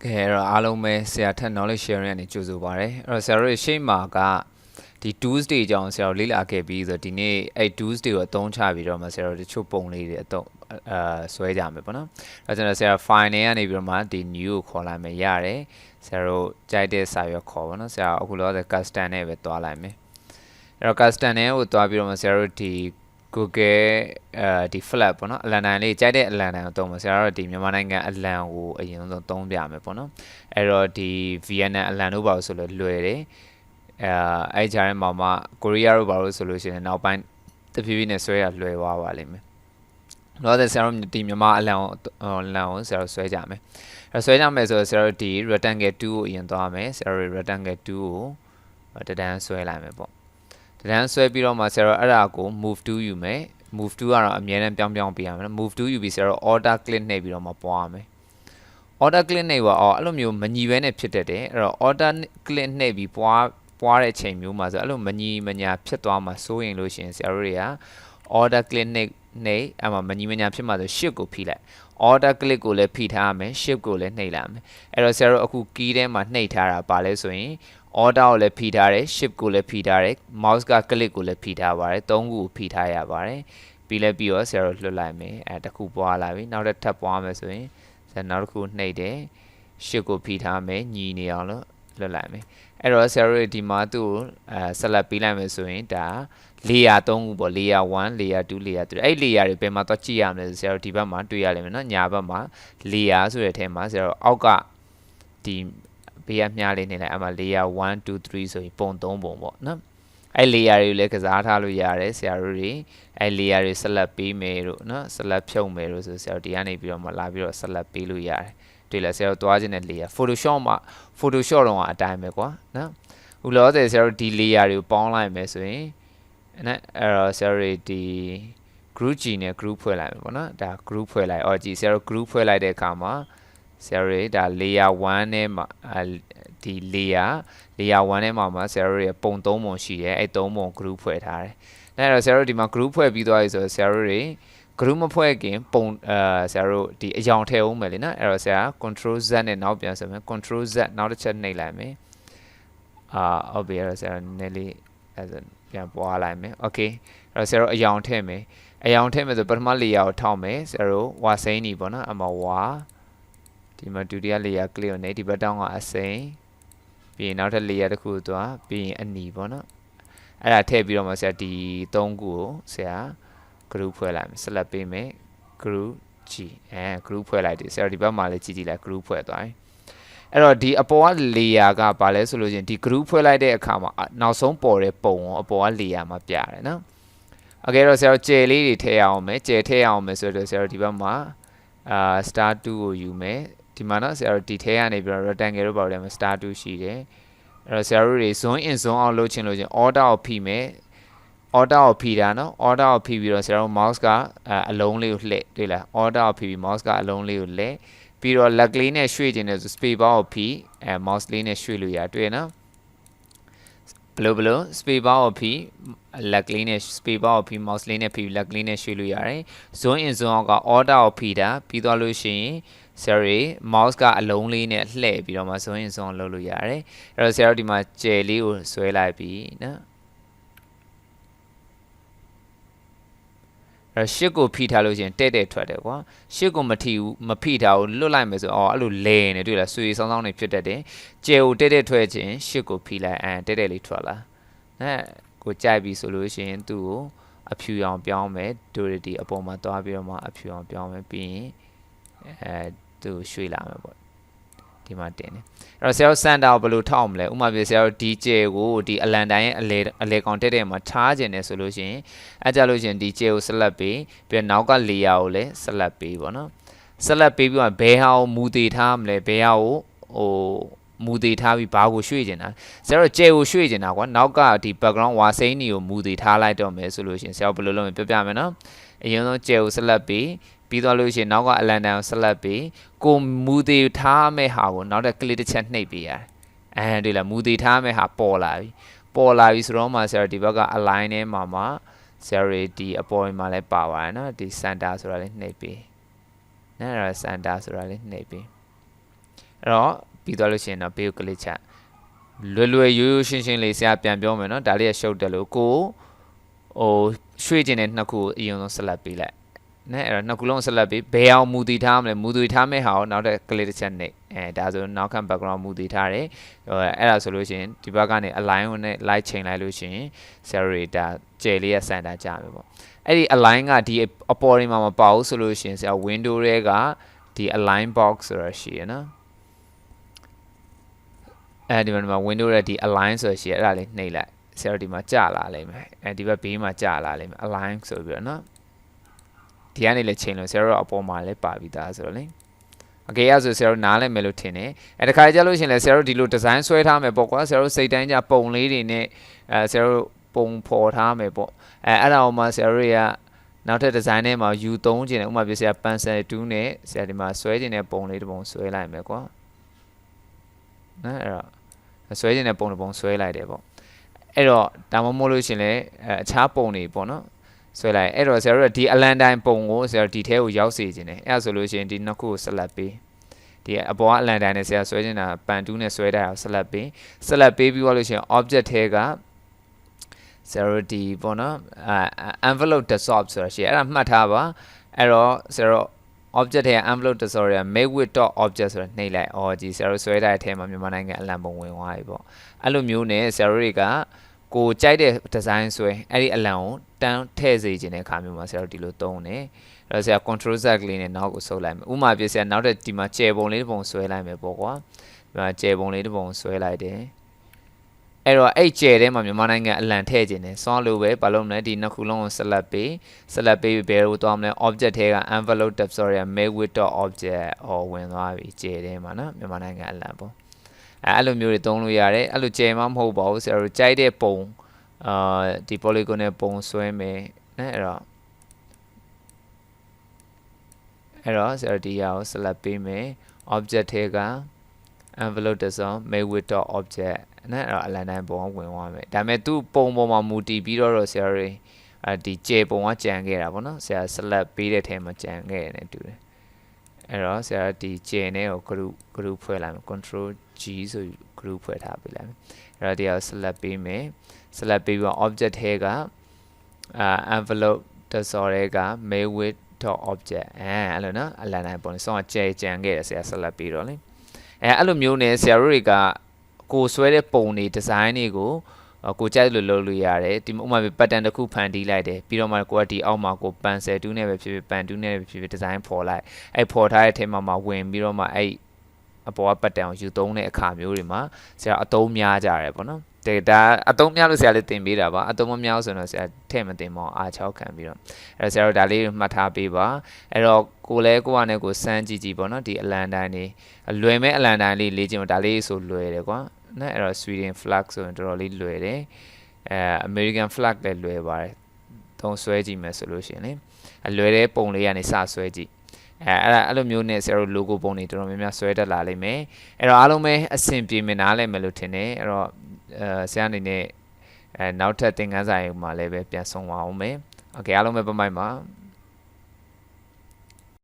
အားလုံးပဲဆရာထက် knowledge sharing ကနေကြိုဆိုပါရစေ။အဲ့တော့ဆရာတို့ရှေ့မှာကဒီ Tuesday ကြောင်းဆရာတို့လေ့လာခဲ့ပြီးဆိုဒီနေ့အဲ့ Tuesday ကိုအသုံးချပြီးတော့မှဆရာတို့တချို့ပုံလေးတွေအသုံးဆွဲကြမယ်ပေါ့နော်။အဲ့တော့ဆရာ file နဲ့ကနေပြီးတော့မှဒီ new ကိုခေါ်လိုက်မယ်ရတယ်။ဆရာတို့ကြိုက်တဲ့စာရွက်ခေါ်ပါနော်။ဆရာအခုလောဆယ် custom နဲ့ပဲတွားလိုက်မယ်။အဲ့တော့ custom နဲ့ကိုတွားပြီးတော့မှဆရာတို့ဒီGoogle ဒီ flat ပေါ့နော်အလန်တန်လေးကြိုက်တဲ့အလန်တန်ကိုသုံးပါဆရာတို့ဒီမြန်မာနိုင်ငံအလန်ကိုအရင်ဆုံးသုံးပြမယ်ပေါ့နော်အဲ့တော့ဒီ VN အလန်တို့ပါလို့ဆိုလို့လွယ်တယ်အဲ့ကြားထဲမှာမှကိုရီးယားတို့ပါလို့ဆိုလို့ရှိရင်နောက်ပိုင်းတဖြည်းဖြည်းနဲ့ဆွဲရလွယ်သွားပါလိမ့်မယ်လောဆယ်ဆရာတို့ဒီမြန်မာအလန်ကိုဆရာတို့ဆွဲကြမယ်အဲ့ဆွဲကြမယ်ဆိုတော့ဆရာတို့ဒီ rectangle 2ကိုအရင်သွားမယ်ဆရာတို့ rectangle 2ကိုတဒန်းဆွဲလိုက်မယ်ပေါ့တန်းဆွဲပြီးတော့မှဆရာတို့အဲ့ဒါကို move to ယူမယ် move to ကတော့အမြဲတမ်းပြောင်းပေးရမယ်နော် move to ယူပြီးဆရာတို့ order click နှိပ်ပြီးတော့မှပွားမယ် order click နှိပ်ပါအဲ့လိုမျိုးမညီဘဲနဲ့ဖြစ်တတ်တယ်အဲ့တော့ order click နှိပ်ပြီးပွားတဲ့အချိန်မျိုးမှာဆိုအဲ့လိုမညီမညာဖြစ်သွားမှာစိုးရင်လို့ရှိရင်ဆရာတို့တွေက order click နှိပ်အဲ့မှာမညီမညာဖြစ်မှာဆို shift ကိုဖိလိုက် order click ကိုလည်းဖိထားရမယ် shift ကိုလည်းနှိပ်လိုက်မယ်အဲ့တော့ဆရာတို့အခု key ထဲမှာနှိပ်ထားတာပါလဲဆိုရင်order ကိုလည်းဖိထားတယ် shift ကိုလည်းဖိထားတယ် mouse က click ကိုလည်းဖိထားပါတယ်သုံးခုကိုဖိထားရပါတယ်ပြီးတော့ဆရာတို့လွှတ်လိုက်မယ်အဲတစ်ခုပွားလာပြီနောက်တစ်ထပ်ပွားမယ်ဆိုရင်ဆရာနောက်တစ်ခုနှိပ်တယ် shift ကိုဖိထားမယ်ညီနေအောင်လို့လွှတ်လိုက်မယ်အဲ့တော့ဆရာတို့ဒီမှာသူ့ကိုဆက်လက်ပေးလိုက်မယ်ဆိုရင်ဒါ layer 3ခုပေါ့ layer 1 layer 2 layer 3အဲ့ layer တွေဘယ်မှာသွားကြည့်ရမလဲဆိုဆရာတို့ဒီဘက်မှာတွေ့ရလိမ့်မယ်နော်ညာဘက်မှာ layer ဆိုတဲ့အထဲမှာဆရာတို့အောက်ကဒီဘေးကမြားလေးနေလိုက်အမှ layer 1 2 3ဆိုရင်ပုံ3ပုံပေါ့နော်အဲ့ layer တွေကိုလည်းကစားထားလို့ရတယ်ဆရာတို့တွေအဲ့ layer တွေဆက်လက်ပေးမယ်လို့နော်ဆက်လက်ဖြုတ်မယ်လို့ဆိုဆရာတို့ဒီကနေပြီးတော့မှလာပြီးတော့ဆက်လက်ပေးလို့ရတယ်တွေ့လားဆရာတို့တွားခြင်းတဲ့ layer Photoshop မှာ Photoshop တော့အတိုင်းပဲကွာနော်ဥလောဆယ်ဆရာတို့ဒီ layer တွေကိုပေါင်းလိုက်မယ်ဆိုရင်နော်အဲ့တော့ဆရာတို့ဒီ group G နဲ့ group ဖွဲ့လိုက်မယ်ပေါ့နော်ဒါ group ဖွဲ့လိုက်အော်ကြည့်ဆရာတို့ group ဖွဲ့လိုက်တဲ့အခါမှာဆရာတို့ဒါ layer 1နဲ့မှာဒီ layer 1ထဲမှာဆရာတို့ရဲ့ပုံ3ပုံရှိတယ်အဲ့3ပုံ group ဖွဲ့ထားတယ်အဲ့တော့ဆရာတို့ဒီမှာ group ဖွဲ့ပြီးသွားပြီဆိုတော့ဆရာတို့တွေ group မဖွဲ့ခင်ပုံဆရာတို့ဒီအယောင်ထည့်အောင်မယ်လေနော်အဲ့တော့ဆရာ control Z နဲ့နောက်ပြန်ဆိုမယ် control Z နောက်တစ်ချက်နှိပ်လိုက်မယ်ဟုတ်ပြီအဲ့တော့ဆရာနည်းလေးအဲ့ဒါပြန်ပွားလိုက်မယ် okay အဲ့တော့ဆရာတို့အယောင်ထည့်မယ်အယောင်ထည့်မယ်ဆိုပထမ layer ကိုထောက်မယ်ဆရာတို့ဝါစိမ်းနေပေါ့နော်အမဝါဒီမှာဒုတိယ layer ကလေးကိုနေဒီဘက်တောင်းကအစိမ်းပြီးရင်နောက်ထပ် layer တစ်ခုသွားပြီးရင်အနီပေါ့နော်အဲ့ဒါထည့်ပြီးတော့မှဆရာဒီ3ခုကိုဆရာ group ဖွဲ့လိုက်မယ်ဆက်လက်ပေးမယ် group G group ဖွဲ့လိုက်တယ်ဆရာဒီဘက်မှာလည်းကြည့်လိုက် group ဖွဲ့သွားပြီအဲ့တော့ဒီအပေါ်က layer ကဘာလဲဆိုလို့ချင်းဒီ group ဖွဲ့လိုက်တဲ့အခါမှာနောက်ဆုံးပေါ်တဲ့ပုံကိုအပေါ်က layer မှာပြရတယ်နော်โอเคတော့ဆရာတို့ကျယ်လေးတွေထည့်အောင်မယ်ကျယ်ထည့်အောင်မယ်ဆိုတော့ဆရာတို့ဒီဘက်မှာstar 2ကိုယူမယ်ဒီမှာနော်ဆရာတို့ဒီထဲကနေပြီးတော့ rectangle တို့ပေါ့တယ်မှာ star 2ရှိတယ်အဲ့တော့ဆရာတို့တွေ zoom in zoom out လုပ်ချင်လို့ချင်း order ကိုဖိမယ် order ကိုဖိတာနော် order ကိုဖိပြီးတော့ဆရာတို့ mouse ကအလုံးလေးကိုလှည့်တွေ့လား order ကိုဖိပြီး mouse ကအလုံးလေးကိုလှည့်ပြီးတော့လက်ကလေးနဲ့ရွှေ့ခြင်းနဲ့ဆို space bar ကိုဖိmouse လေးနဲ့ရွှေ့လို့ရတွေ့နော်ဘလို့ space bar ကိုဖိလက်ကလေးနဲ့ space bar ကိုဖိ mouse လေးနဲ့ဖိလက်ကလေးနဲ့ရွှေ့လို့ရတယ် zoom in zoom out က order ကိုဖိတာပြီးသွားလို့ရှိရင်ဆရာတို့ mouse ကအလုံးလေးနဲ့လှည့်ပြီးတော့မှ zoom in zoom out လုပ်လို့ရတယ်အဲ့တော့ဆရာတို့ဒီမှာကျယ်လေးကိုဆွဲလိုက်ပြီးနော်ရှစ်ကိုဖိထားလို့ရှင်တဲ့ထွက်တယ်ကွာရှစ်ကိုမဖိထားဘူးလွတ်လိုက်မယ်ဆိုအဲ့လိုလဲနေတွေ့လားဆွေဆောင်းနေဖြစ်တတ်တယ်ကျဲကိုတဲ့ထွက်ခြင်းရှစ်ကိုဖိလိုက်တဲ့လေးထွက်လာကိုကြိုက်ပြီဆိုလို့ရှင်သူ့ကိုအဖြူအောင်ပြောင်းမယ်ဒိုရတီအပေါ်မှာသွားပြီးတော့မှအဖြူအောင်ပြောင်းမယ်ပြီးရင်သူ့ရွှေ့လာမယ်ပေါ့ဒီမှာတင်တယ်အဲ့တော့ဆရာတို့စန်တာကိုဘယ်လိုထောက်မလဲဥပမာပြဆရာတို့ဒီကျဲကိုဒီအလန်တိုင်းရဲ့အလဲကောင်တဲ့မှာထားခြင်းနဲ့ဆိုလို့ရှိရင်အဲ့ကြလို့ရှိရင်ဒီကျဲကိုဆက်လက်ပေးပြီးနောက်က layer ကိုလည်းဆက်လက်ပေးပေါ့နော်ဆက်လက်ပေးပြီးမှဘယ်ဟာကိုမူတည်ထားမလဲဘယ်ဟာကိုမူတည်ထားပြီးဘာကိုရွှေ့ကျင်တာဆရာတို့ကျဲကိုရွှေ့ကျင်တာကွာနောက်ကဒီ background ဝါစိမ်းတွေကိုမူတည်ထားလိုက်တော့မယ်ဆိုလို့ရှိရင်ဆရာတို့ဘယ်လိုလုပ်မလဲပြပြမယ်နော်အရင်ဆုံးကျဲကိုဆက်လက်ပေးပြီးသွားလို့ရှိရင်နောက်ကအလန်တန်ကိုဆက်လက်ပြီးကိုမူတည်ထားမဲ့ဟာကိုနောက်တစ် click တစ်ချက်နှိပ်ပေးရတယ်တွေ့လားမူတည်ထားမဲ့ဟာပေါ်လာပြီဆိုတော့မှဆရာဒီဘက်က align ထဲမှာဆရာဒီအပေါ်မှာလည်းပါပါတယ်နော်ဒီ center ဆိုတာလေးနှိပ်ပေးနော်အဲ့ဒါ center ဆိုတာလေးနှိပ်ပေး đó bị đó lúc đó bị cái lịch lười lười yêu xin xin lấy xe biển biểu mình nó đã lấy show được lúc cô suy cho nên nó cũng yêu nó sẽ là bị lại nè nó cũng long sẽ là bị béo mù tì tham ấy hảo nó để cái lịch trình này đã rồi nó kan background mù tì tham đấy rồiအဲ့ဒါဆိုလို့ရှိရင်ဒီဘက်ကနေ align နဲ့ light ချိန်လိုက်လို့ရှိရင် salary ဒါကျယ်လေးရစံတာကြမယ်ပေါ့အဲ့ဒီ align ကဒီအပေါ်တွေမှာမပေါဘူးဆိုလို့ရှိရင်ဆရာ window တွေကဒီ align box ဆိုတာရှိရနော်ဒီမှာ window ရဲ့ဒီ align ဆိုရှိရအဲ့ဒါလေးနှိပ်လိုက်ဆရာဒီမှာကြာလာလိမ့်မယ်ဒီဘက်ဘေးမှာကြာလာလိမ့်မယ် align ဆိုပြီးတော့နော်ဒီကနေလည်းချိန်လို့ဆရာတို့အပေါ်မှာလည်းပါပြီးသားဆိုတော့လေโอเคအဲ့ဆိုဆရာတို့နားလဲမယ်လို့ထင်တယ်တခါကြလို့ရှင်လဲဆရာတို့ဒီလို design ဆွဲထားမယ်ပေါ့ကွာဆရာတို့စိတ်တိုင်းကြပုံလေးတွေနဲ့ဆရာတို့ပုံဖော်ထားမယ်ပေါ့အဲ့ဒါအောင်မှဆရာတို့တွေကနောက်ထပ် design ထဲမှာယူသုံးခြင်းနဲ့ဥပမာပြဆရာ pencil 2နဲ့ဆရာဒီမှာဆွဲခြင်းနဲ့ပုံလေးတစ်ပုံဆွဲလိုက်မယ်ကွာနော်အဲ့တော့ဆွဲခြင်းနဲ့ပုံတစ်ပုံဆွဲလိုက်တယ်ပေါ့အဲ့တော့ဒါမှမဟုတ်လို့ရှင်လဲအခြားပုံတွေပေါ့နော်ဆွဲလိုက်အဲ့တော့ဆရာတို့ဒီအလန်တိုင်းပုံကိုဆရာတို့ဒီထဲကိုရောက်စေခြင်းတယ်အဲ့ဒါဆိုလို့ရှိရင်ဒီနှစ်ခုကိုဆက်လက်ပေးဒီအပေါ်ကအလန်တိုင်းနဲ့ဆရာဆွဲခြင်းတာပန်တူးနဲ့ဆွဲတာကိုဆက်လက်ပေးပြီးသွားလို့ရှိရင် object ထဲကဆရာတို့ဒီပေါ့နော်envelope dissolve ဆိုတာရှိအဲ့ဒါမှတ်ထားပါအဲ့တော့ဆရာတို့ object ထဲက envelope dissolve ရ make with .object ဆိုတာနှိပ်လိုက်ဒီဆရာတို့ဆွဲတဲ့အထဲမှာမြန်မာနိုင်ငံအလံပုံဝင်သွားပြီပေါ့အဲ့လိုမျိုးနဲ့ဆရာတို့တွေကကိုကြိုက်တဲ့ design ဆွဲအဲ့ဒီအလံကိုတန်းထည့်စေခြင်းတဲ့အခါမျိုးမှာဆရာတို့ဒီလိုသုံးတယ်အဲ့တော့ဆရာ control z ကလေးနဲ့နောက်ကိုဆုပ်လိုက်မယ်ဥပမာပြဆရာနောက်တဲ့ဒီမှာကျယ်ပုံလေးတစ်ပုံဆွဲလိုက်မယ်ပေါ့ကွာဒီမှာကျယ်ပုံလေးတစ်ပုံဆွဲလိုက်တယ်အဲ့တော့အဲ့ကျယ်ထဲမှာမြန်မာနိုင်ငံအလံထည့်ခြင်းတယ်စောလို့ပဲဘာလို့မလဲဒီနှစ်ခုလုံးကိုဆက်လက်ပေးဘယ်လိုသွားမလဲ object ထဲက envelope tab sorry make with .object ဝင်သွားပြီကျယ်ထဲမှာနော်မြန်မာနိုင်ငံအလံပေါ့အဲ့လိုမျိုးတွေသုံးလို့ရတယ်အဲ့လိုကျယ်မှမဟုတ်ပါဘူးဆရာတို့ကြိုက်တဲ့ပုံဒီ polygon နဲ့ပုံဆွဲမယ်နော်အဲ့တော့ဆရာဒီဟာကို select ပေးမယ် object ထဲက envelope design make with .object နော်အဲ့တော့အလန်တိုင်းပုံဝင်သွားမယ်ဒါပေမဲ့သူ့ပုံပေါ်မှာမူတည်ပြီးတော့ဆရာတွေဒီကျယ်ပုံကကြံခဲ့တာပေါ့နော်ဆရာ select ပေးတဲ့ထဲမှာကြံခဲ့တယ်တူတယ်အဲ့တော့ဆရာဒီကျယ်နဲ့ကို group ဖွဲ့လိုက်မယ် control G ဆို group ဖွဲ့ထားပေးလိုက်မယ်အဲ့တော့ဒီဟာ select ပေးမယ် select ပေးပြီး object ထဲကenvelope design က make with .object အဲ့လိုနော်အလန်တိုင်းပုံစောကျယ်ကြံခဲ့တယ်ဆရာ select ပြီးတော့လေအဲ့လိုမျိုးနဲ့ဆရာတို့တွေကကိုဆွဲတဲ့ပုံတွေ design တွေကိုကိုကြိုက်လို့လုပ်လို့ရတယ်ဒီဥပမာ pattern တစ်ခုဖန်တီးလိုက်တယ်ပြီးတော့မှကိုကဒီအောက်မှာကို pencil 2နဲ့ပဲဖြစ်ဖြစ် pen 2နဲ့ပဲဖြစ်ဖြစ် design ဖော်လိုက်အဲ့ဖော်ထားတဲ့အထဲမှာဝင်ပြီးတော့မှအဲ့အပေါ်က pattern ကိုယူသုံးတဲ့အခါမျိုးတွေမှာဆရာအသုံးများကြရတယ်ပေါ့နော်ဒါအသုံးများလို့ဆရာလေးတင်ပေးတာပါအသုံးမများဆိုတော့ဆရာထည့်မတင်ပါအား6ခံပြီးတော့အဲ့ဆရာတို့ဒါလေးမှတ်ထားပေးပါအဲ့တော့ကိုလည်းကိုကနဲ့ကိုစမ်းကြည့်ပေါ့နော်ဒီအလန်တိုင်းလေးလွယ်မဲ့အလန်တိုင်းလေးလေ့ကျင့်ဒါလေးဆိုလွယ်တယ်ကွာနော်အဲ့တော့ Sweden flag ဆိုရင်တော်တော်လေးလွယ်တယ်American flag လည်းလွယ်ပါတယ်သုံးဆွဲကြည့်မယ်ဆိုလို့ရှိရင်လေအလွယ်တဲ့ပုံလေးကနေစဆွဲကြည့်အဲ့လိုမျိုးနဲ့ဆရာတို့ logo ပုံတွေတော်တော်များများဆွဲတက်လာလိမ့်မယ်အဲ့တော့အားလုံးပဲအဆင်ပြေမြင်နားလည်မယ်လို့ထင်တယ်အဲ့တော့ဆရာအနေနဲ့နောက်ထပ်သင်ခန်းစာတွေမှာလည်းပဲပြန်ဆောင်ပါအောင်မယ်โอเคအားလုံးပဲပမိုက်ပါ